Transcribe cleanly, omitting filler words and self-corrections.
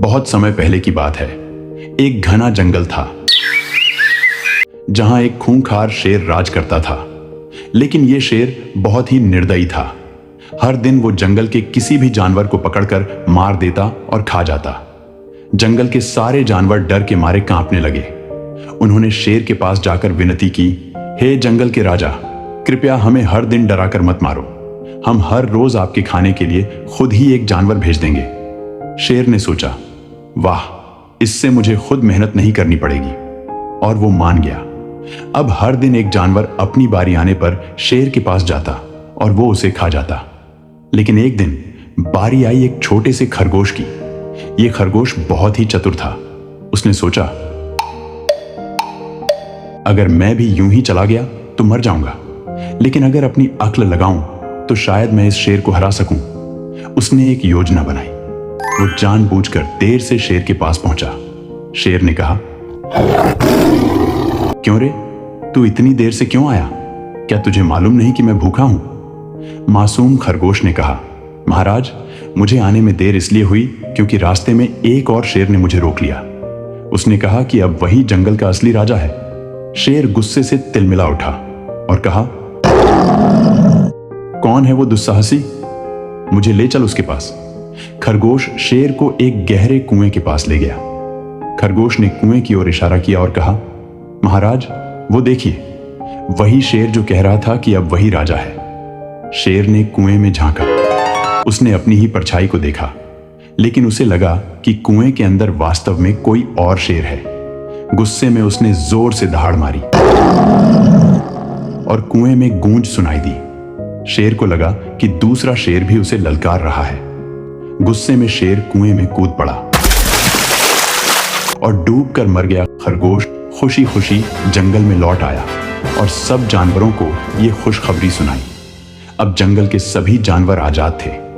बहुत समय पहले की बात है। एक घना जंगल था जहां एक खूंखार शेर राज करता था। लेकिन यह शेर बहुत ही निर्दयी था। हर दिन वो जंगल के किसी भी जानवर को पकड़कर मार देता और खा जाता। जंगल के सारे जानवर डर के मारे कांपने लगे। उन्होंने शेर के पास जाकर विनती की, हे जंगल के राजा, कृपया हमें हर दिन डराकर मत मारो। हम हर रोज आपके खाने के लिए खुद ही एक जानवर भेज देंगे। शेर ने सोचा, वाह, इससे मुझे खुद मेहनत नहीं करनी पड़ेगी, और वो मान गया। अब हर दिन एक जानवर अपनी बारी आने पर शेर के पास जाता और वो उसे खा जाता। लेकिन एक दिन बारी आई एक छोटे से खरगोश की। ये खरगोश बहुत ही चतुर था। उसने सोचा, अगर मैं भी यूं ही चला गया तो मर जाऊंगा, लेकिन अगर अपनी अक्ल लगाऊं तो शायद मैं इस शेर को हरा सकूं। उसने एक योजना बनाई। वो जानबूझकर देर से शेर के पास पहुंचा। शेर ने कहा, क्यों रे, तू इतनी देर से क्यों आया? क्या तुझे मालूम नहीं कि मैं भूखा हूं? मासूम खरगोश ने कहा, महाराज, मुझे आने में देर इसलिए हुई क्योंकि रास्ते में एक और शेर ने मुझे रोक लिया। उसने कहा कि अब वही जंगल का असली राजा है। शेर गुस्से से तिलमिला उठा और कहा, कौन है वो दुस्साहसी? मुझे ले चल उसके पास। खरगोश शेर को एक गहरे कुएं के पास ले गया। खरगोश ने कुएं की ओर इशारा किया और कहा, महाराज, वो देखिए, वही शेर जो कह रहा था कि अब वही राजा है। शेर ने कुएं में झांका। उसने अपनी ही परछाई को देखा, लेकिन उसे लगा कि कुएं के अंदर वास्तव में कोई और शेर है। गुस्से में उसने जोर से दहाड़ मारी और कुएं में गूंज सुनाई दी। शेर को लगा कि दूसरा शेर भी उसे ललकार रहा है। गुस्से में शेर कुएं में कूद पड़ा और डूबकर मर गया। खरगोश खुशी खुशी जंगल में लौट आया और सब जानवरों को यह खुशखबरी सुनाई। अब जंगल के सभी जानवर आजाद थे।